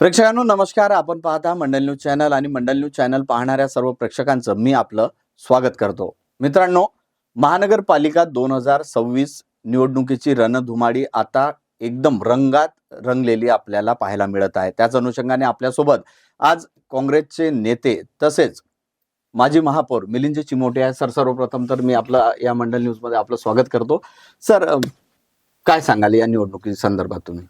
प्रेक्षकांनो नमस्कार. आपण पाहता मंडल न्यूज चॅनल आणि मंडल न्यूज चॅनल पाहणाऱ्या सर्व प्रेक्षकांचं मी आपलं स्वागत करतो. मित्रांनो, महानगरपालिका 2026 निवडणुकीची रणधुमाळी आता एकदम रंगात रंगलेली आपल्याला पाहायला मिळत आहे. त्याच अनुषंगाने आपल्यासोबत आज काँग्रेसचे नेते तसेच माजी महापौर मिलिंद चिमोटे आहे. सर, सर्वप्रथम तर मी आपलं या मंडल न्यूज मध्ये आपलं स्वागत करतो. सर, काय सांगाल या निवडणुकी संदर्भात तुम्ही?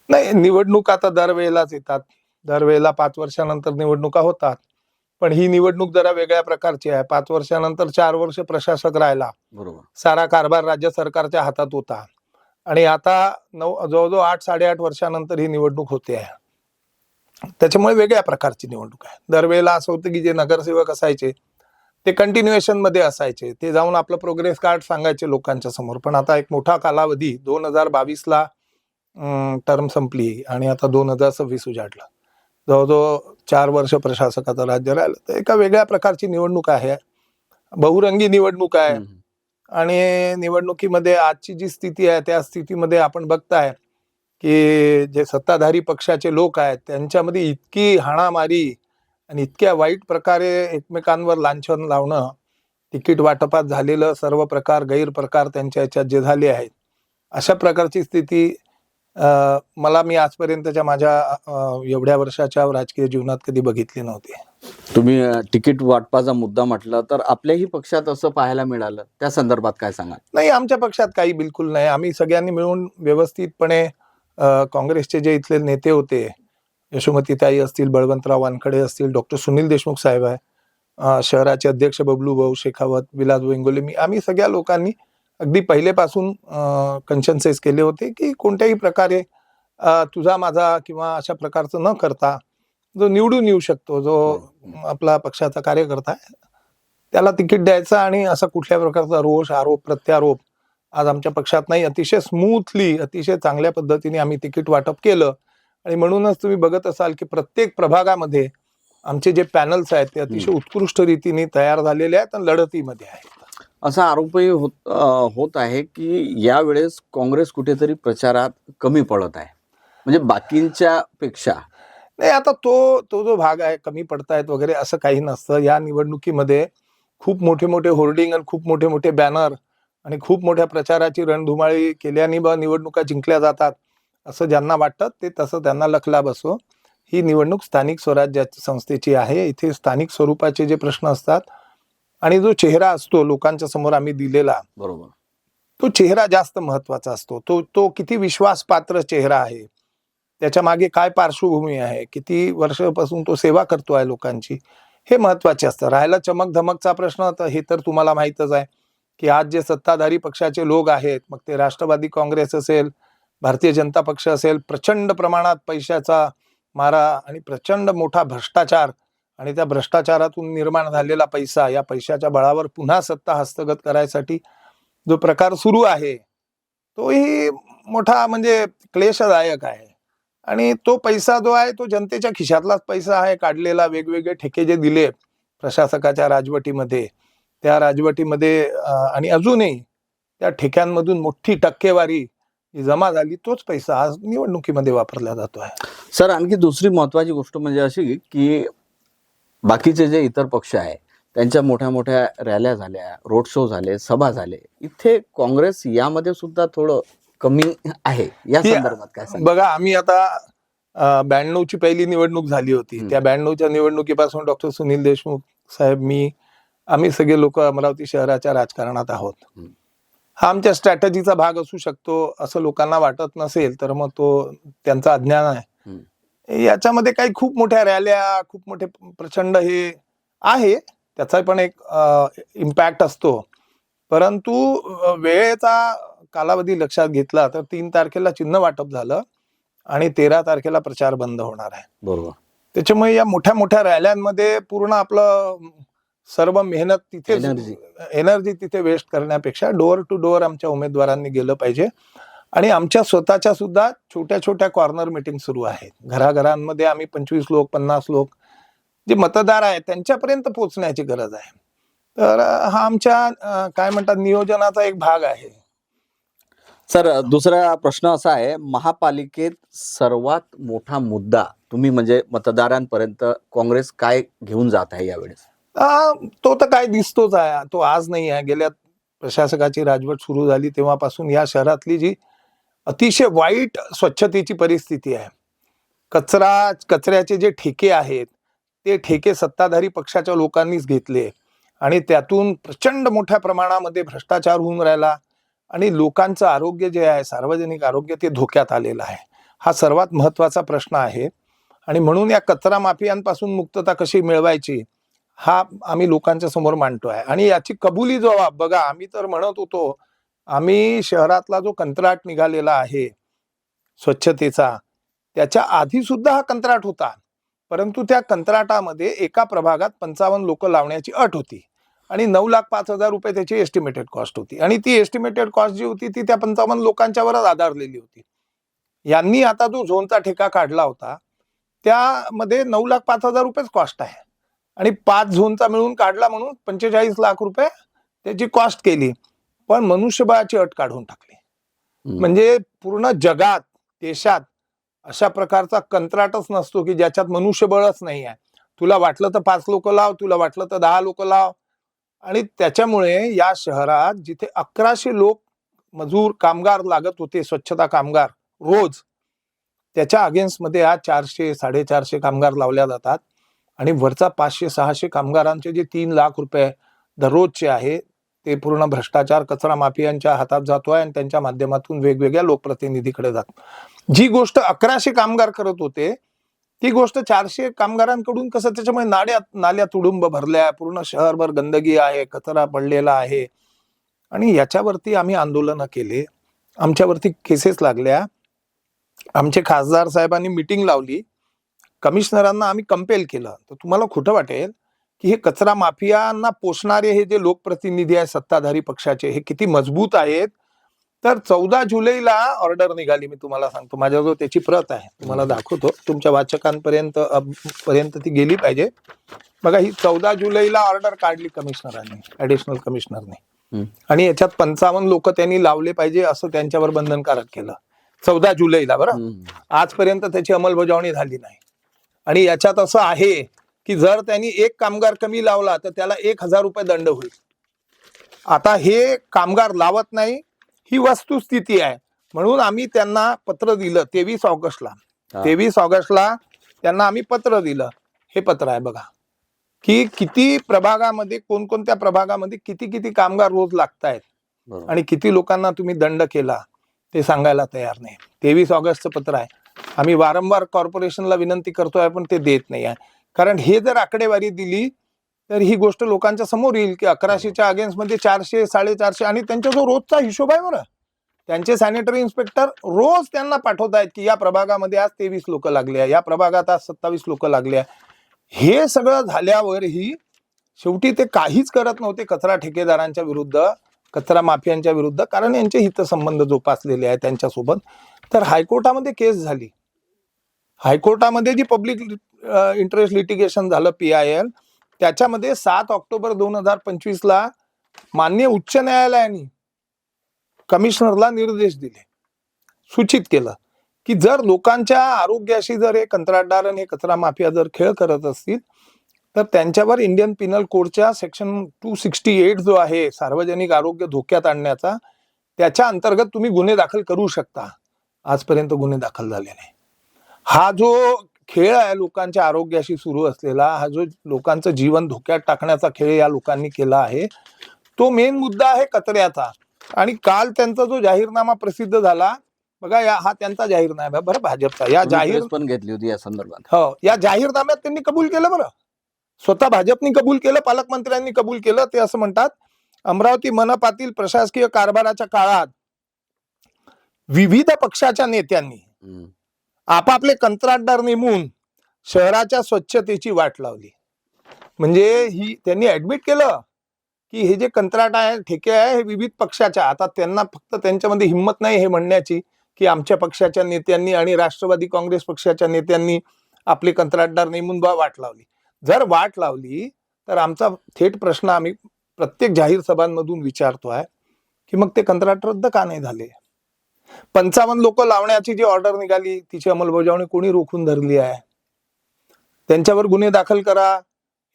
नाही, निवडणूक आता दरवेळेलाच येतात. दरवेळेला 5 वर्षानंतर निवडणुका होतात. पण ही निवडणूक जरा वेगळ्या प्रकारची आहे. 5 वर्षानंतर 4 वर्ष प्रशासक राहिला. बरोबर. सारा कारभार राज्य सरकारच्या हातात होता. आणि आता जवळजवळ 8-8.5 वर्षानंतर ही निवडणूक होते आहे. त्याच्यामुळे वेगळ्या प्रकारची निवडणूक आहे. दरवेळेला असं होतं की जे नगरसेवक असायचे ते कंटिन्युएशन मध्ये असायचे. ते जाऊन आपलं प्रोग्रेस कार्ड सांगायचे लोकांच्या समोर. पण आता एक मोठा कालावधी 2022ला टर्म संपली आणि आता 2026 उजाडलं. जवळजवळ 4 वर्ष प्रशासकाचं राज्य राहिलं. तर एका वेगळ्या प्रकारची निवडणूक आहे. बहुरंगी निवडणूक आहे. आणि निवडणुकीमध्ये आजची जी स्थिती आहे त्या स्थितीमध्ये आपण बघताय की जे सत्ताधारी पक्षाचे लोक आहेत त्यांच्यामध्ये इतकी हाणामारी आणि इतक्या वाईट प्रकारे एकमेकांवर लांछन लावणं, तिकीट वाटपात झालेलं सर्व प्रकार गैरप्रकार त्यांच्या याच्यात जे झाले आहेत, अशा प्रकारची स्थिती मी आजपर्यंतच्या माझ्या एवढ्या वर्षाच्या राजकीय जीवनात कधी बघितली नव्हती. तुम्ही तिकीट वाटपाचा मुद्दा म्हटला तर आपल्याही पक्षात असं पाहायला मिळालं, त्या संदर्भात काय सांगाल? नाही, आमच्या पक्षात काही बिलकुल नाही. आम्ही सगळ्यांनी मिळून व्यवस्थितपणे काँग्रेसचे जे इथले नेते होते, यशोमतीताई असतील, बळवंतराव वानखडे असतील, डॉक्टर सुनील देशमुख साहेब आहे, शहराचे अध्यक्ष बबलू भाऊ शेखावत, विलास वेंगोले, आम्ही सगळ्या लोकांनी अगदी पहिलेपासून कन्शन्साइज केले होते की कोणत्याही प्रकारे तुझा माझा किंवा अशा प्रकारचं न करता जो निवडून येऊ शकतो, जो आपला पक्षाचा कार्यकर्ता आहे, त्याला तिकीट द्यायचं. आणि असा कुठल्या प्रकारचा रोष, आरोप, प्रत्यारोप आज आमच्या पक्षात नाही. अतिशय स्मूथली, अतिशय चांगल्या पद्धतीने आम्ही तिकीट वाटप केलं. आणि म्हणूनच तुम्ही बघत असाल की प्रत्येक प्रभागामध्ये आमचे जे पॅनल्स आहेत ते अतिशय उत्कृष्ट रीतीने तयार झालेले आहेत आणि लढतीमध्ये आहेत. असा आरोपही होत आहे की यावेळेस काँग्रेस कुठेतरी प्रचारात कमी पडत आहे, म्हणजे बाकींच्या पेक्षा. नाही, आता तो जो भाग आहे कमी पडतायत वगैरे असं काही नसतं. या निवडणुकीमध्ये खूप मोठे मोठे होर्डिंग आणि खूप मोठे मोठे बॅनर आणि खूप मोठ्या प्रचाराची रणधुमाळी केल्याने निवडणुका जिंकल्या जातात असं ज्यांना वाटतं ते तसं त्यांना लखला बसो. ही निवडणूक स्थानिक स्वराज्य संस्थेची आहे. इथे स्थानिक स्वरूपाचे जे प्रश्न असतात आणि जो चेहरा असतो लोकांच्या समोर आम्ही दिलेला, बरोबर, तो चेहरा जास्त महत्वाचा असतो. तो किती विश्वासपात्र चेहरा आहे, त्याच्या मागे काय पार्श्वभूमी आहे, किती वर्षापासून तो सेवा करतोय लोकांची, हे महत्वाचे असतं. राहायला चमक धमकचा प्रश्न तर हे तर तुम्हाला माहितच आहे की आज जे सत्ताधारी पक्षाचे लोक आहेत, मग ते राष्ट्रवादी काँग्रेस असेल, भारतीय जनता पक्ष असेल, प्रचंड प्रमाणात पैशाचा मारा आणि प्रचंड मोठा भ्रष्टाचार आणि त्या भ्रष्टाचारातून निर्माण झालेला पैसा, या पैशाच्या बळावर पुन्हा सत्ता हस्तगत करायसाठी जो प्रकार सुरू आहे तोही मोठा म्हणजे क्लेशदायक आहे. आणि तो पैसा जो आहे तो जनतेच्या खिशातलाच पैसा आहे काढलेला. वेगवेगळे ठेके जे दिले प्रशासकाच्या राजवटीमध्ये, त्या राजवटीमध्ये आणि अजूनही त्या ठेक्यांमधून मोठी टक्केवारी जमा झाली, तोच पैसा आज निवडणुकीमध्ये वापरला जातो आहे. सर, आणखी दुसरी महत्वाची गोष्ट म्हणजे अशी की बाकीचे जे इतर पक्ष आहे त्यांच्या मोठ्या मोठ्या रॅल्या झाल्या, रोड शो झाले, सभा झाले, इथे काँग्रेस यामध्ये सुद्धा थोडं कमी आहे. या संदर्भात काय सांगा? बघा, आम्ही आता 92ची पहिली निवडणूक झाली होती. त्या 92च्या निवडणुकीपासून डॉक्टर सुनील देशमुख साहेब, आम्ही सगळे लोक अमरावती शहराच्या राजकारणात आहोत. हा आमच्या स्ट्रॅटेजीचा भाग असू शकतो असं लोकांना वाटत नसेल तर मग तो त्यांचा अज्ञान आहे. याच्यामध्ये काही खूप मोठ्या रॅल्या, खूप मोठे प्रचंड हे आहे, त्याचा पण एक इम्पॅक्ट असतो. परंतु वेळेचा कालावधी लक्षात घेतला तर 3 तारखेला चिन्ह वाटप झालं आणि 13 तारखेला प्रचार बंद होणार आहे. बरोबर. त्याच्यामुळे या मोठ्या मोठ्या रॅल्यांमध्ये पूर्ण आपलं सर्व मेहनत तिथे, एनर्जी तिथे वेस्ट करण्यापेक्षा डोअर टू डोअर आमच्या उमेदवारांनी गेलं पाहिजे. आणि आमच्या स्वतःच्या सुद्धा छोट्या छोट्या कॉर्नर मीटिंग सुरू आहेत. घराघरांमध्ये आम्ही 25 लोक, 50 लोक जे मतदार आहेत त्यांच्यापर्यंत पोहोचण्याची गरज आहे. तर हा आमच्या काय म्हणतात नियोजनाचा एक भाग आहे. सर, दुसरा प्रश्न असा आहे, महापालिकेत सर्वात मोठा मुद्दा तुम्ही म्हणजे मतदारांपर्यंत काँग्रेस काय घेऊन जात आहे यावेळेस? तो तर काय दिसतोच आहे, तो आज नाही आहे. गेल्या प्रशासकाची राजवट सुरू झाली तेव्हापासून या शहरातली जी अतिशय वाईट स्वच्छतेची परिस्थिती आहे, कचऱ्याचे जे ठेके आहेत ते ठेके सत्ताधारी पक्षाच्या लोकांनीच घेतले आणि त्यातून प्रचंड मोठ्या प्रमाणामध्ये भ्रष्टाचार होऊन राहिला आणि लोकांचं आरोग्य जे आहे, सार्वजनिक आरोग्य, ते धोक्यात आलेलं आहे. हा सर्वात महत्वाचा प्रश्न आहे आणि म्हणून या कचरा माफियांपासून मुक्तता कशी मिळवायची हा आम्ही लोकांच्या समोर मांडतो आहे. आणि याची कबुली जबाब बघा, आम्ही तर म्हणत होतो, आम्ही शहरातला जो कंत्राट निघालेला आहे स्वच्छतेचा, त्याच्या आधी सुद्धा हा कंत्राट होता, परंतु त्या कंत्राटामध्ये एका प्रभागात 55 लोक लावण्याची अट होती आणि 9,05,000 रुपये त्याची एस्टिमेटेड कॉस्ट होती आणि ती एस्टिमेटेड कॉस्ट जी होती ती त्या 55 लोकांच्या वरच आधारलेली होती. यांनी आता जो झोनचा ठेका काढला होता त्यामध्ये 9,05,000 रुपयेच कॉस्ट आहे आणि 5 झोनचा मिळून काढला म्हणून 45 लाख रुपये त्याची कॉस्ट केली, पण मनुष्यबळाची अट काढून टाकली. म्हणजे पूर्ण जगात, देशात अशा प्रकारचा कंत्राटच नसतो की ज्याच्यात मनुष्यबळच नाही आहे. तुला वाटलं तर 5 लोक लाव, तुला वाटलं तर 10 लोक लाव. आणि त्याच्यामुळे या शहरात जिथे 1100 लोक मजूर कामगार लागत होते, स्वच्छता कामगार रोज, त्याच्या अगेन्स्ट मध्ये आज 400 450 कामगार लावल्या जातात आणि वरचा 500-600 कामगारांचे जे 3 लाख रुपये दररोजचे आहे ते पूर्ण भ्रष्टाचार कचरा माफियांच्या हातात जातोय आणि त्यांच्या माध्यमातून वेगवेगळ्या लोकप्रतिनिधीकडे जातो. जी गोष्ट 1100 कामगार करत होते ती गोष्ट 400 कामगारांकडून कसं, त्याच्यामुळे नाल्या तुडुंब भरल्या, पूर्ण शहरभर गंदगी आहे, कचरा पडलेला आहे आणि याच्यावरती आम्ही आंदोलन केले, आमच्यावरती केसेस लागल्या, आमचे खासदार साहेबांनी मीटिंग लावली, कमिशनरांना आम्ही कंपेल केलं. तर तुम्हाला खोटं वाटेल की हे कचरा माफियांना पोषणारे हे जे लोकप्रतिनिधी आहेत सत्ताधारी पक्षाचे, हे किती मजबूत आहेत. तर 14 जुलैला ऑर्डर निघाली, मी तुम्हाला सांगतो, माझ्याजवळ त्याची प्रत आहे, तुम्हाला दाखवतो, तुमच्या वाचकांपर्यंत ती गेली पाहिजे. बघा, ही 14 जुलैला ऑर्डर काढली कमिशनरांनी, ऍडिशनल कमिशनरने, आणि याच्यात 55 लोक त्यांनी लावले पाहिजे असं त्यांच्यावर बंधनकारक केलं 14 जुलैला. बरं, आजपर्यंत त्याची अंमलबजावणी झाली नाही. आणि याच्यात असं आहे की जर त्यांनी एक कामगार कमी लावला तर त्याला 1,000 रुपये दंड होईल. आता हे कामगार लावत नाही, ही वस्तुस्थिती आहे. म्हणून आम्ही त्यांना पत्र दिलं 23 ऑगस्टला. 23 ऑगस्टला त्यांना आम्ही पत्र दिलं. हे पत्र आहे बघा, की किती प्रभागामध्ये, कोणकोणत्या प्रभागामध्ये किती किती कामगार रोज लागतायत आणि किती लोकांना तुम्ही दंड केला ते सांगायला तयार नाही. 23 ऑगस्टचं पत्र आहे. आम्ही वारंवार कॉर्पोरेशनला विनंती करतोय पण ते देत नाही आहे. कारण हे जर आकडेवारी दिली तर ही गोष्ट लोकांच्या समोर येईल की 1100च्या अगेन्स्ट मध्ये 400 450, आणि त्यांचा जो रोजचा हिशोब आहे बरं, त्यांचे सॅनिटरी इन्स्पेक्टर रोज त्यांना पाठवतायत की या प्रभागामध्ये आज 23 लोक लागले आहे, या प्रभागात आज 27 लोक लागले आहे. हे सगळं झाल्यावरही शेवटी ते काहीच करत नव्हते कचरा ठेकेदारांच्या विरुद्ध, कचरा माफियांच्या विरुद्ध, कारण यांचे हितसंबंध जोपासलेले आहे त्यांच्यासोबत. तर हायकोर्टामध्ये केस झाली. हायकोर्टामध्ये जी पब्लिक इंटरेस्ट लिटिगेशन झालं PIL, त्याच्यामध्ये 7 ऑक्टोबर 2025ला माननीय उच्च न्यायालयाने कमिशनरला निर्देश दिले, सूचित केलं की जर लोकांच्या आरोग्याशी जर हे कंत्राटदार आणि हे कचरा माफिया जर खेळ करत असतील तर त्यांच्यावर इंडियन पिनल कोडच्या सेक्शन 268 जो आहे सार्वजनिक आरोग्य धोक्यात आणण्याचा, त्याच्या अंतर्गत तुम्ही गुन्हे दाखल करू शकता. आजपर्यंत गुन्हे दाखल झाले नाही. हा जो खेळ आहे लोकांच्या आरोग्याशी सुरू असलेला, हा जो लोकांचं जीवन धोक्यात टाकण्याचा खेळ या लोकांनी केला आहे, तो मेन मुद्दा आहे कचऱ्याचा. आणि काल त्यांचा जो जाहीरनामा प्रसिद्ध झाला बघा, हा त्यांचा जाहीरनामा बरं, भाजपचा. या जाहीर पण घेतली होती या संदर्भात. हो, या जाहीरनाम्यात त्यांनी कबूल केलं, बरं, स्वतः भाजपनी कबूल केलं, पालकमंत्र्यांनी कबूल केलं. ते असं म्हणतात, अमरावती मनपातील प्रशासकीय कारभाराच्या काळात विविध पक्षाच्या नेत्यांनी आपापले कंत्राटदार नेमून शहराच्या स्वच्छतेची वाट लावली. म्हणजे ही त्यांनी ऍडमिट केलं की हे जे कंत्राट आहे, ठेके आहे, हे विविध पक्षाच्या. आता त्यांना फक्त त्यांच्यामध्ये हिंमत नाही हे म्हणण्याची की आमच्या पक्षाच्या नेत्यांनी आणि राष्ट्रवादी काँग्रेस पक्षाच्या नेत्यांनी आपले कंत्राटदार नेमून वाट लावली. जर वाट लावली तर आमचा थेट प्रश्न आम्ही प्रत्येक जाहीर सभांमधून विचारतोय की मग ते कंत्राट रद्द का नाही झाले? 55 लोक लावण्याची जी ऑर्डर निघाली तिची अंमलबजावणी कोणी रोखून धरली आहे? त्यांच्यावर गुन्हे दाखल करा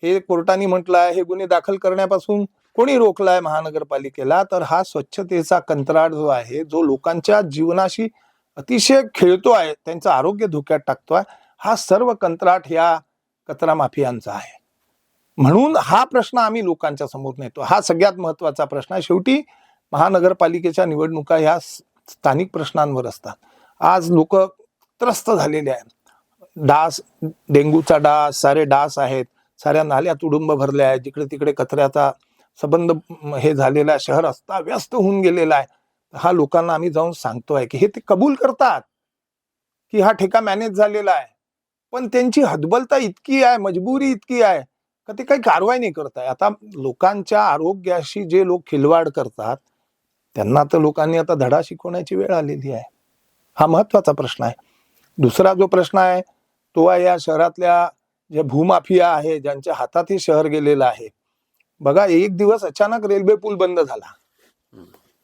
हे कोर्टाने म्हटलं आहे. हे गुन्हे दाखल करण्यापासून कोणी रोखलाय महानगरपालिकेला? तर हा स्वच्छतेचा कंत्राट जो आहे, जो लोकांच्या जीवनाशी अतिशय खेळतो आहे, त्यांचं आरोग्य धोक्यात टाकतोय, हा सर्व कंत्राट या कचरा माफियांचा आहे. म्हणून हा प्रश्न आम्ही लोकांच्या समोर नेतो. हा सगळ्यात महत्वाचा प्रश्न आहे. शेवटी महानगरपालिकेच्या निवडणुका ह्या स्थानिक प्रश्नांवर असतात. आज लोक त्रस्त झालेले आहेत. डास, डेंग्यूचा डास, सारे डास आहेत, साऱ्या नाल्या तुडुंब भरल्या आहेत, जिकडे तिकडे कचऱ्याचा संबंध हे झालेला आहे, शहर अस्ताव्यस्त होऊन गेलेला आहे. हा लोकांना आम्ही जाऊन सांगतोय की हे ते कबूल करतात की हा ठेका मॅनेज झालेला आहे, पण त्यांची हतबलता इतकी आहे, मजबुरी इतकी आहे का ते काही कारवाई नाही करताय. आता लोकांच्या आरोग्याशी जे लोक खिलवाड करतात त्यांना तर लोकांनी आता धडा शिकवण्याची वेळ आलेली आहे. हा महत्वाचा प्रश्न आहे. दुसरा जो प्रश्न आहे तो आहे या शहरातल्या जे भूमाफिया आहे, ज्यांच्या हातात हे शहर गेलेलं आहे. बघा, एक दिवस अचानक रेल्वे पूल बंद झाला.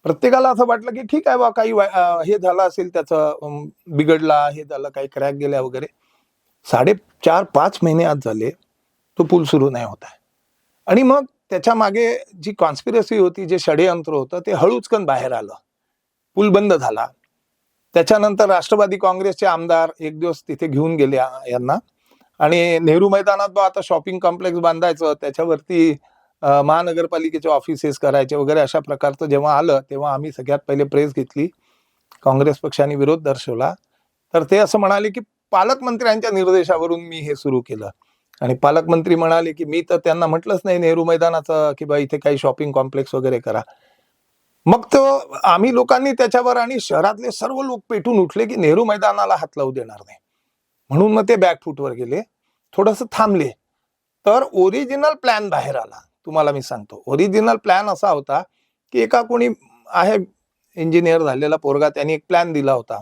प्रत्येकाला असं वाटलं की ठीक आहे बा, काही हे झालं असेल, त्याचं बिघडला, हे झालं, काही क्रॅक गेल्या वगैरे. 4.5-5 महिने आज झाले तो पूल सुरू नाही होत आहे. आणि मग त्याच्या मागे जी कॉन्स्पिरसी होती, जे षडयंत्र होतं, ते हळूचकन बाहेर आलं. पूल बंद झाला. त्याच्यानंतर राष्ट्रवादी काँग्रेसचे आमदार एक दिवस तिथे घेऊन गेले यांना, आणि नेहरू मैदानात आता शॉपिंग कॉम्प्लेक्स बांधायचं, त्याच्यावरती महानगरपालिकेचे ऑफिसेस करायचे वगैरे, अशा प्रकारचं जेव्हा आलं तेव्हा आम्ही सगळ्यात पहिले प्रेस घेतली. काँग्रेस पक्षाने विरोध दर्शवला. तर ते असं म्हणाले की पालकमंत्र्यांच्या निर्देशावरून मी हे सुरू केलं. आणि पालकमंत्री म्हणाले की मी तर त्यांना म्हटलंच नाही नेहरू मैदानाचं की बा इथे काही शॉपिंग कॉम्प्लेक्स वगैरे करा. मग तो आम्ही लोकांनी त्याच्यावर, आणि शहरातले सर्व लोक पेटून उठले की नेहरू मैदानाला हात लावू देणार नाही. म्हणून मग ते बॅकफूटवर गेले, थोडंसं थांबले. तर ओरिजिनल प्लॅन बाहेर आला. तुम्हाला मी सांगतो, ओरिजिनल प्लॅन असा होता की एका कोणी आहे इंजिनियर झालेला पोरगा, त्यांनी एक प्लॅन दिला होता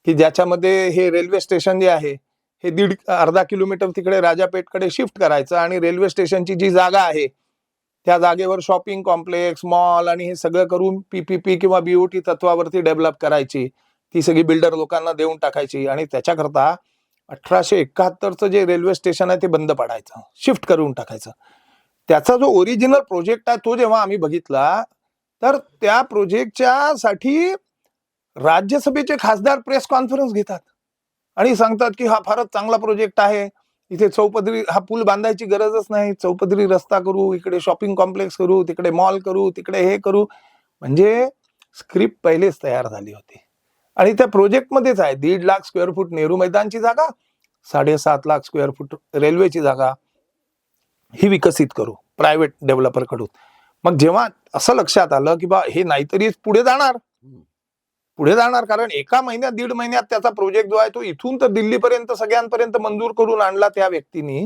की ज्याच्यामध्ये हे रेल्वे स्टेशन जे आहे हे अर्धा किलोमीटर तिकडे राजापेठकडे शिफ्ट करायचं, आणि रेल्वे स्टेशनची जी जागा आहे त्या जागेवर शॉपिंग कॉम्प्लेक्स, मॉल आणि हे सगळं करून पीपीपी किंवा बीओटी तत्वावरती डेव्हलप करायची. ती सगळी बिल्डर लोकांना देऊन टाकायची, आणि त्याच्याकरता 1871चं जे रेल्वे स्टेशन आहे ते बंद पडायचं, शिफ्ट करून टाकायचं. त्याचा जो ओरिजिनल प्रोजेक्ट आहे तो जेव्हा आम्ही बघितला, तर त्या प्रोजेक्टच्या साठी राज्यसभेचे खासदार प्रेस कॉन्फरन्स घेतात आणि सांगतात की हा फारच चांगला प्रोजेक्ट आहे, इथे चौपदरी हा पूल बांधायची गरजच नाही, चौपदरी रस्ता करू, इकडे शॉपिंग कॉम्प्लेक्स करू, तिकडे मॉल करू, तिकडे हे करू. म्हणजे स्क्रिप्ट पहिलेच तयार झाली होती. आणि त्या प्रोजेक्टमध्येच आहे 1.5 लाख स्क्वेअर फूट नेहरू मैदानची जागा, 7.5 लाख स्क्वेअर फूट रेल्वेची जागा ही विकसित करू प्रायव्हेट डेव्हलपर कडून. मग जेव्हा असं लक्षात आलं की बा हे नाहीतरी पुढे जाणार, कारण एका महिन्यात 1.5 महिन्यात त्याचा प्रोजेक्ट जो आहे तो इथून तर दिल्लीपर्यंत सगळ्यांपर्यंत मंजूर करून आणला त्या व्यक्तीने.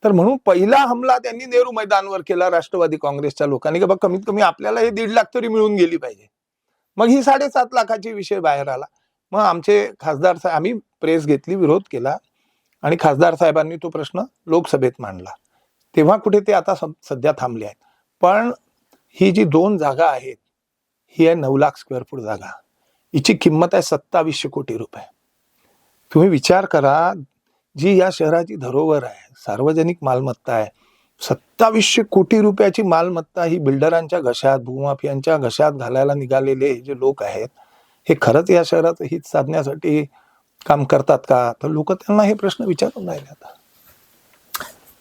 तर म्हणून पहिला हमला त्यांनी नेहरू मैदानवर केला राष्ट्रवादी काँग्रेसच्या लोकांनी की बा कमीत कमी आपल्याला हे 1.5 लाख तरी मिळून गेली पाहिजे. मग ही 7.5 लाखाची विषय बाहेर आला. मग आमचे खासदार साहेब, आम्ही प्रेस घेतली, विरोध केला, आणि खासदार साहेबांनी तो प्रश्न लोकसभेत मांडला. तेव्हा कुठे ते आता सध्या थांबले आहेत. पण ही जी 2 जागा आहेत, ही आहे 9 लाख स्क्वेअर फूट जागा, हिची किंमत आहे 2700 कोटी रुपये. तुम्ही विचार करा, जी या शहराची धरोहर आहे, सार्वजनिक मालमत्ता आहे, 2700 कोटी रुपयाची मालमत्ता ही बिल्डरांच्या घशात, भूमाफियांच्या घशात घालायला निघालेले जे लोक आहेत, हे खरंच या शहराचं हित साधण्यासाठी काम करतात का? तर लोक त्यांना हे प्रश्न विचारून राहिले. आता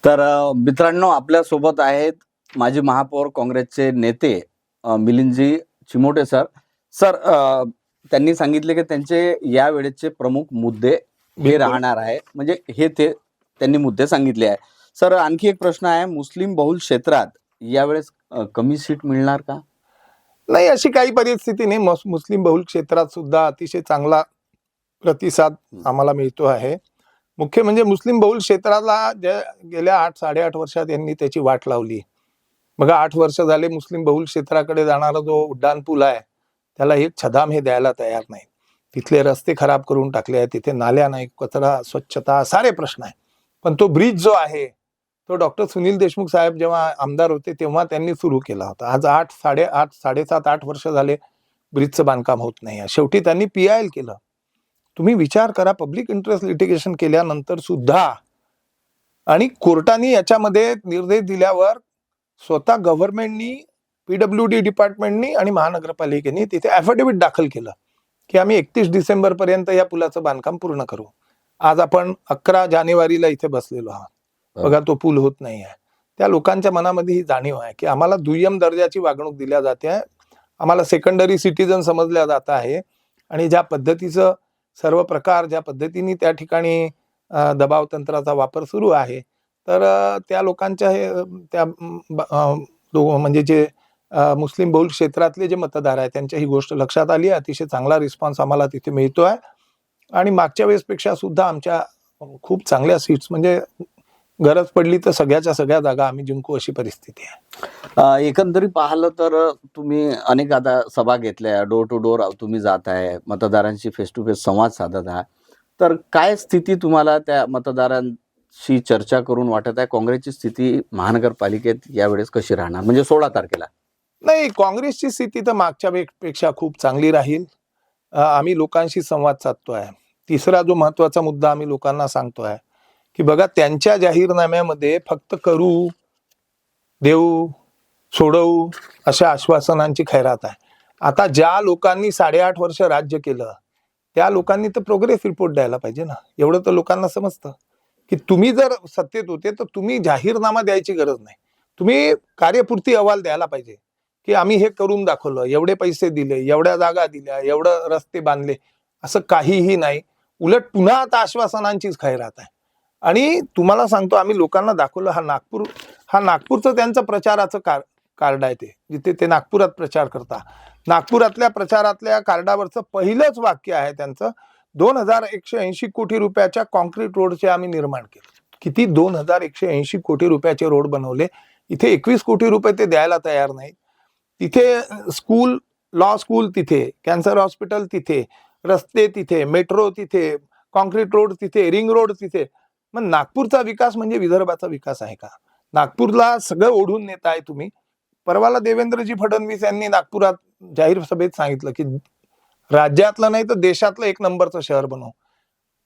तर मित्रांनो, आपल्या सोबत आहेत माजी महापौर काँग्रेसचे नेते मिलिंदजी चिमोटे सर. त्यांनी सांगितले की त्यांचे या वेळेचे प्रमुख मुद्दे हे राहणार आहे, म्हणजे हे ते त्यांनी मुद्दे सांगितले आहे. सर, आणखी एक प्रश्न आहे, मुस्लिम बहुल क्षेत्रात यावेळेस कमी सीट मिळणार का? नाही, अशी काही परिस्थिती नाही. मुस्लिम बहुल क्षेत्रात सुद्धा अतिशय चांगला प्रतिसाद आम्हाला मिळतो आहे. मुख्य म्हणजे मुस्लिम बहुल क्षेत्राला गेल्या 8-8.5 वर्षात यांनी त्याची वाट लावली. बघा, 8 वर्ष झाले मुस्लिम बहुल क्षेत्राकडे जाणारा जो उड्डाण पूल आहे त्याला एक छदाम हे द्यायला तयार नाही. तिथले रस्ते खराब करून टाकले आहेत, तिथे नाल्या नाही, कचरा, स्वच्छता, सारे प्रश्न आहे. पण तो ब्रिज जो आहे तो डॉक्टर सुनील देशमुख साहेब जेव्हा आमदार होते तेव्हा त्यांनी सुरू केला होता. आज 7.5-8 वर्ष झाले ब्रिजचं बांधकाम होत नाही. शेवटी त्यांनी PIL केलं. तुम्ही विचार करा, पब्लिक इंटरेस्ट लिटिगेशन केल्यानंतर सुद्धा आणि कोर्टाने याच्यामध्ये निर्देश दिल्यावर स्वतः गव्हर्नमेंटनी, PWD डिपार्टमेंटनी आणि महानगरपालिकेने तिथे ॲफिडेव्हिट दाखल केलं की आम्ही 31 डिसेंबर पर्यंत या पुलाचं बांधकाम पूर्ण करू. आज आपण 11 जानेवारीला इथे बसलेलो आहोत. बघा, तो पूल होत नाही आहे. त्या लोकांच्या मनामध्ये ही जाणीव आहे की आम्हाला दुय्यम दर्जाची वागणूक दिल्या जाते आहे, आम्हाला सेकंडरी सिटीजन समजल्या जात आहे. आणि ज्या पद्धतीचं सर्व प्रकार ज्या पद्धतीने त्या ठिकाणी दबाव तंत्राचा वापर सुरू आहे, तर त्या लोकांच्या हे त्या म्हणजे जे मुस्लिम बहुल क्षेत्रातले जे मतदार आहेत त्यांच्या ही गोष्ट लक्षात आली आहे. अतिशय चांगला रिस्पॉन्स आम्हाला तिथे मिळतोय आणि मागच्या वेळेसपेक्षा सुद्धा आमच्या खूप चांगल्या सीट्स, म्हणजे गरज पडली तर सगळ्याच्या सगळ्या जागा आम्ही जिंकू अशी परिस्थिती आहे. एकंदरीत पाहिलं तर तुम्ही अनेक आता सभा घेतल्या, डोर टू डोर तुम्ही जात आहे, मतदारांशी फेस टू फेस संवाद साधत आहे, तर काय स्थिती तुम्हाला त्या मतदारांशी चर्चा करून वाटत आहे? काँग्रेसची स्थिती महानगरपालिकेत यावेळेस कशी राहणार, म्हणजे 16 तारखेला? नाही, काँग्रेसची स्थिती तर मागच्या पेक्षा खूप चांगली राहील. आम्ही लोकांशी संवाद साधतोय. तिसरा जो महत्वाचा मुद्दा आम्ही लोकांना सांगतोय की बघा, त्यांच्या जाहीरनाम्यामध्ये फक्त करू, देऊ, सोडवू अशा आश्वासनांची खैरात आहे. आता ज्या लोकांनी 8.5 वर्ष राज्य केलं त्या लोकांनी तर प्रोग्रेस रिपोर्ट द्यायला पाहिजे ना. एवढं तर लोकांना समजतं की तुम्ही जर सत्तेत होते तर तुम्ही जाहीरनामा द्यायची गरज नाही, तुम्ही कार्यपूर्ती अहवाल द्यायला पाहिजे की आम्ही हे करून दाखवलं, एवढे पैसे दिले, एवढ्या जागा दिल्या, एवढं रस्ते बांधले. असं काहीही नाही. उलट पुन्हा आता आश्वासनांचीच खैरात आहे. आणि तुम्हाला सांगतो, आम्ही लोकांना दाखवलं, हा नागपूरचं त्यांचं प्रचाराचं कार्ड आहे, ते जिथे ते नागपुरात प्रचार करता. नागपुरातल्या प्रचारातल्या कार्डावरचं पहिलंच वाक्य आहे त्यांचं, 2180 कोटी रुपयाच्या कॉन्क्रीट रोडचे आम्ही निर्माण केले. किती? 2180 कोटी रुपयाचे रोड बनवले. इथे 21 कोटी रुपये ते द्यायला तयार नाहीत. तिथे स्कूल, लॉ स्कूल तिथे, कॅन्सर हॉस्पिटल तिथे, रस्ते तिथे, मेट्रो तिथे, कॉन्क्रीट रोड तिथे, रिंग रोड तिथे. मग नागपूरचा विकास म्हणजे विदर्भाचा विकास आहे का? नागपूरला सगळं ओढून नेत आहे तुम्ही. परवाला देवेंद्रजी फडणवीस यांनी नागपुरात जाहीर सभेत सांगितलं की राज्यातलं नाही तर देशातलं 1 नंबरचं शहर बनवू.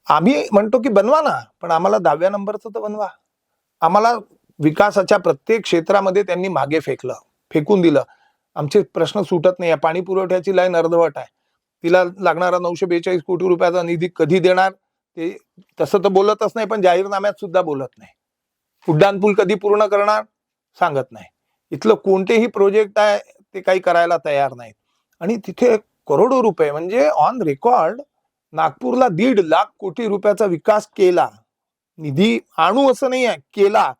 आम्ही म्हणतो की बनवा ना, पण आम्हाला 10व्या नंबरचं तर बनवा. आम्हाला विकासाच्या प्रत्येक क्षेत्रामध्ये त्यांनी मागे फेकून दिलं. आमचे प्रश्न सुटत नाही. पाणी पुरवठ्याची लाईन अर्धवट आहे, तिला लागणारा 942 कोटी रुपयाचा निधी कधी देणार ते तसं तर बोलतच नाही, पण जाहीरनाम्यात सुद्धा बोलत नाही. उड्डाणपूल कधी पूर्ण करणार सांगत नाही. इथलं कोणतेही प्रोजेक्ट आहे ते काही करायला तयार नाहीत. आणि तिथे करोडो रुपये, म्हणजे ऑन रेकॉर्ड नागपूरला 1.5 लाख कोटी रुपयाचा विकास केला. निधी आणू असं नाही आहे, केला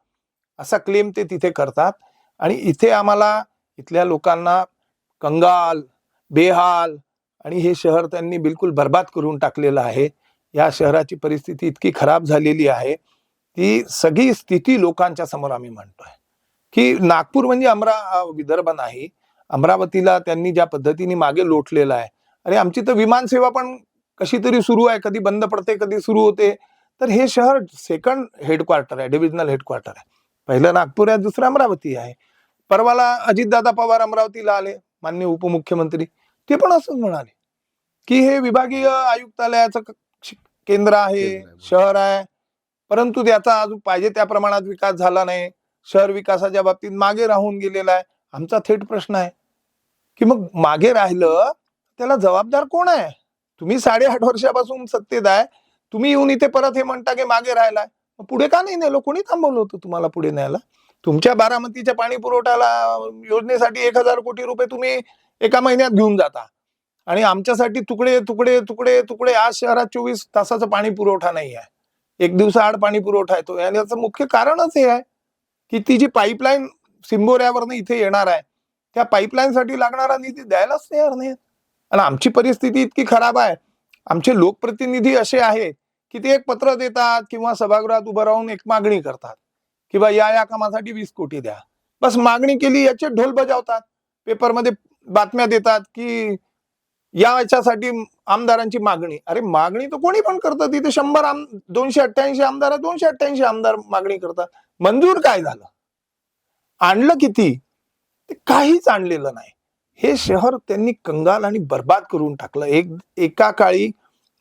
असा क्लेम ते तिथे करतात. आणि इथे आम्हाला, इथल्या लोकांना कंगाल, बेहाल आणि हे शहर त्यांनी बिलकुल बर्बाद करून टाकलेलं आहे. या शहराची परिस्थिती इतकी खराब झालेली आहे, ती सगळी स्थिती लोकांच्या समोर आम्ही म्हणतोय की नागपूर म्हणजे विदर्भ नाही. अमरावतीला त्यांनी ज्या पद्धतीने मागे लोटलेलं आहे. अरे, आमची तर विमानसेवा पण कशी तरी सुरू आहे, कधी बंद पडते, कधी सुरू होते. तर हे शहर सेकंड हेडक्वार्टर आहे, डिव्हिजनल हेडक्वार्टर आहे. पहिलं नागपूर आहे, दुसरं अमरावती आहे. परवाला अजितदादा पवार अमरावतीला आले, माननीय उपमुख्यमंत्री, ते पण असंच म्हणाले की हे विभागीय आयुक्तालयाचं केंद्र आहे, शहर आहे, परंतु त्याचा अजून पाहिजे त्या प्रमाणात विकास झाला नाही. शहर विकासाच्या बाबतीत मागे राहून गेलेला आहे. आमचा थेट प्रश्न आहे की मग मागे राहिलं त्याला जबाबदार कोण आहे? तुम्ही 8.5 वर्षापासून सत्तेत आहे, तुम्ही येऊन इथे परत हे म्हणता की मागे राहिलाय. पुढे का नाही नेलो? कोणी थांबवलं होतं तुम्हाला पुढे न्यायला? तुमच्या बारामतीच्या पाणी पुरवठ्याला योजनेसाठी 1000 कोटी रुपये तुम्ही एका महिन्यात घेऊन जाता आणि आमच्यासाठी तुकडे तुकडे तुकडे तुकडे. आज शहरात 24 तासाचा पाणी पुरवठा नाही आहे, 1 दिवसाआड पाणी पुरवठा येतो. आणि याचं मुख्य कारणच हे आहे की ती जी पाईपलाईन सिंबोऱ्यावरनं इथे येणार आहे, त्या पाईपलाईन साठी लागणारा निधी द्यायलाच तयार नाही. आणि आमची परिस्थिती इतकी खराब आहे, आमचे लोकप्रतिनिधी असे आहेत की ते एक पत्र देतात किंवा सभागृहात उभं राहून एक मागणी करतात किंवा या कामासाठी 20 कोटी द्या. बस मागणी केली याचे ढोल बजावतात, पेपरमध्ये बातम्या देतात की याच्यासाठी आमदारांची मागणी. अरे, मागणी तर कोणी पण करतं. तिथे 288 आमदार 288 आमदार मागणी करतात. मंजूर काय झालं? आणलं किती? ते काहीच आणलेलं नाही. हे शहर त्यांनी कंगाल आणि बर्बाद करून टाकलं. एका काळी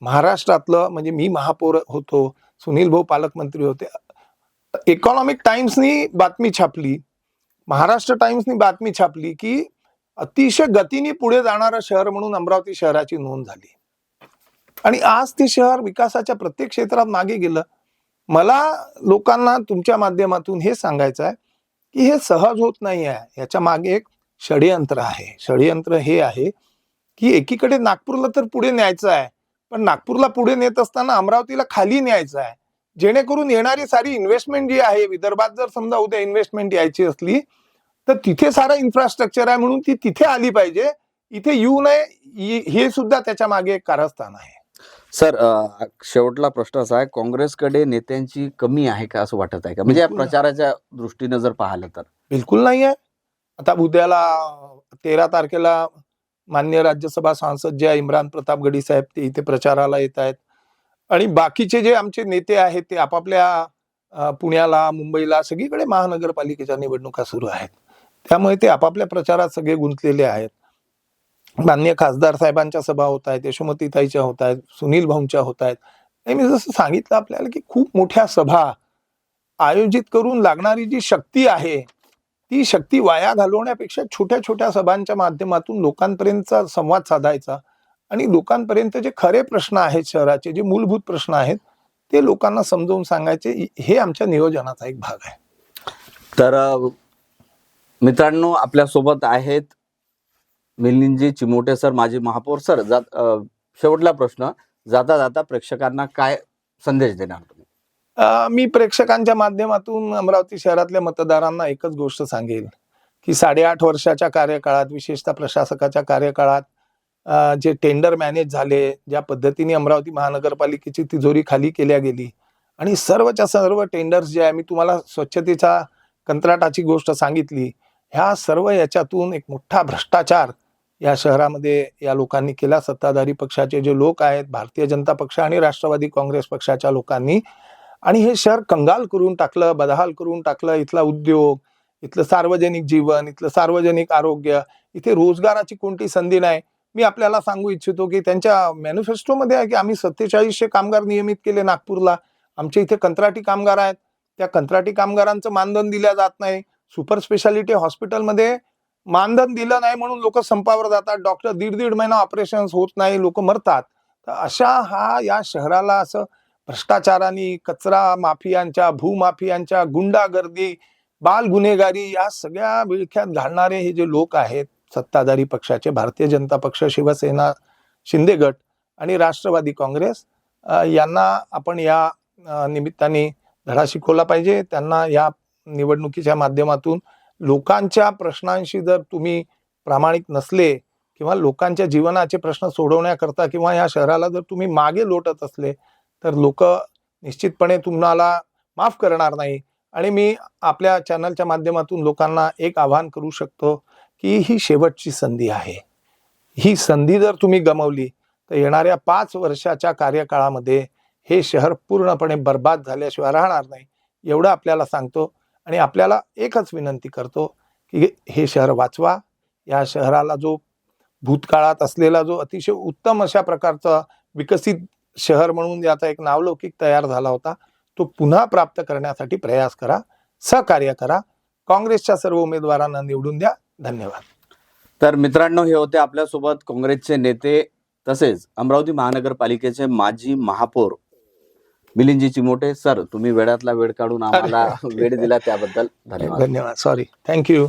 महाराष्ट्रातलं, म्हणजे मी महापौर होतो, सुनील भाऊ पालकमंत्री होते, इकॉनॉमिक टाइम्सनी बातमी छापली, महाराष्ट्र टाइम्सनी बातमी छापली की अतिशय गतीने पुढे जाणारं शहर म्हणून अमरावती शहराची नोंद झाली आणि आज ते शहर विकासाच्या प्रत्येक क्षेत्रात मागे गेलं. मला लोकांना तुमच्या माध्यमातून हे सांगायचं आहे की हे सहज होत नाही आहे. याच्या मागे एक षडयंत्र आहे. षडयंत्र हे आहे की एकीकडे नागपूरला तर पुढे न्यायचं आहे, पण नागपूरला पुढे नेत असताना अमरावतीला खाली न्यायचं आहे, जेणेकरून येणारी सारी इन्व्हेस्टमेंट जी आहे विदर्भात, जर समजा उद्या इन्व्हेस्टमेंट यायची असली तर तिथे सारं इन्फ्रास्ट्रक्चर आहे म्हणून ती तिथे आली पाहिजे, इथे येऊ नये, हे सुद्धा त्याच्या मागे एक कारस्थान आहे. सर, शेवटला प्रश्न असा आहे, काँग्रेसकडे नेत्यांची कमी आहे का असं वाटत आहे का, म्हणजे या बिलकुल. प्रचाराच्या दृष्टीने जर पाहिलं तर? बिलकुल नाही आहे. आता उद्याला 13 तारखेला माननीय राज्यसभा सांसद जे आहे इम्रान प्रताप गडी साहेब ते इथे प्रचाराला येत आहेत आणि बाकीचे जे आमचे नेते आहेत ते आपापल्या पुण्याला, मुंबईला, सगळीकडे महानगरपालिकेच्या निवडणुका सुरू आहेत. त्यामुळे ते आपापल्या प्रचारात सगळे गुंतलेले आहेत. माननीय खासदार साहेबांच्या सभा होत आहेत, यशोमतीताईच्या होत आहेत, सुनील भाऊंच्या होत आहेत. मी जसं सांगितलं आपल्याला की खूप मोठ्या सभा आयोजित करून लागणारी जी शक्ती आहे ती शक्ती वाया घालवण्यापेक्षा छोट्या छोट्या सभांच्या माध्यमातून लोकांपर्यंतचा संवाद साधायचा आणि लोकांपर्यंत जे खरे प्रश्न आहेत, शहराचे जे मूलभूत प्रश्न आहेत ते लोकांना समजावून सांगायचे, हे आमच्या नियोजनाचा एक भाग आहे. तर मित्रांनो, आपल्यासोबत आहेत मिलिंदजी चिमोटे सर, माजी महापौर. सर, शेवटला प्रश्न, जाता जाता प्रेक्षकांना काय संदेश देणार तुम्ही? मी प्रेक्षकांच्या माध्यमातून अमरावती शहरातल्या मतदारांना एकच गोष्ट सांगेल की 8.5 वर्षाच्या कार्यकाळात, विशेषतः प्रशासकाच्या कार्यकाळात जे टेंडर मॅनेज झाले, ज्या पद्धतीने अमरावती महानगरपालिकेची तिजोरी खाली केल्या गेली आणि सर्वच्या सर्व टेंडर्स जे आहे, मी तुम्हाला स्वच्छतेच्या कंत्राटाची गोष्ट सांगितली, ह्या सर्व याच्यातून एक मोठा भ्रष्टाचार या शहरामध्ये या लोकांनी केला. सत्ताधारी पक्षाचे जे लोक आहेत, भारतीय जनता पक्ष आणि राष्ट्रवादी काँग्रेस पक्षाच्या लोकांनी, आणि हे शहर कंगाल करून टाकलं, बदहाल करून टाकलं. इथला उद्योग, इथलं सार्वजनिक जीवन, इथलं सार्वजनिक आरोग्य, इथे रोजगाराची कोणती संधी नाही. मी आपल्याला सांगू इच्छितो की त्यांच्या मॅनिफेस्टोमध्ये आहे की आम्ही 4700 कामगार नियमित केले नागपूरला. आमच्या इथे कंत्राटी कामगार आहेत, त्या कंत्राटी कामगारांचं मानधन दिलं जात नाही. सुपर स्पेशालिटी हॉस्पिटलमध्ये मानधन दिलं नाही म्हणून लोक संपावर जातात. डॉक्टर दीड महिना ऑपरेशन होत नाही, लोक मरतात. तर अशा या शहराला असं भ्रष्टाचाराने, कचरा माफियांच्या, भूमाफियांच्या, गुंडागर्दी, बाल गुन्हेगारी या सगळ्या विळख्यात घालणारे हे जे लोक आहेत, सत्ताधारी पक्षाचे, भारतीय जनता पक्ष, शिवसेना, शिंदे गट आणि राष्ट्रवादी काँग्रेस, यांना आपण या निमित्ताने धडा शिकवला पाहिजे. त्यांना या निवडणुकीच्या माध्यमातून लोकांच्या प्रश्नांशी जर तुम्ही प्रामाणिक नसले किंवा लोकांच्या जीवनाचे प्रश्न सोडवण्याकरता किंवा या शहराला जर तुम्ही मागे लोटत असले तर लोक निश्चितपणे तुम्हाला माफ करणार नाही. आणि मी आपल्या चॅनलच्या माध्यमातून लोकांना एक आवाहन करू शकतो की ही शेवटची संधी आहे. ही संधी जर तुम्ही गमावली तर येणाऱ्या 5 वर्षाच्या कार्यकाळामध्ये हे शहर पूर्णपणे बर्बाद झाल्याशिवाय राहणार नाही, एवढं आपल्याला सांगतो. आणि आपल्याला एकच विनंती करतो की हे शहर वाचवा. या शहराला जो भूतकाळात असलेला जो अतिशय उत्तम अशा प्रकारचा विकसित शहर म्हणून याचा एक नावलौकिक तयार झाला होता, तो पुन्हा प्राप्त करण्यासाठी प्रयास करा, सहकार्य करा. काँग्रेसच्या सर्व उमेदवारांना निवडून द्या. धन्यवाद. तर मित्रांनो, हे होते आपल्यासोबत काँग्रेसचे नेते तसेच अमरावती महानगरपालिकेचे माजी महापौर मिलिंदजी चिमोटे. सर, तुम्ही वेळातला वेळ काढून आम्हाला वेळ दिला त्याबद्दल धन्यवाद. धन्यवाद. सॉरी. थँक्यू.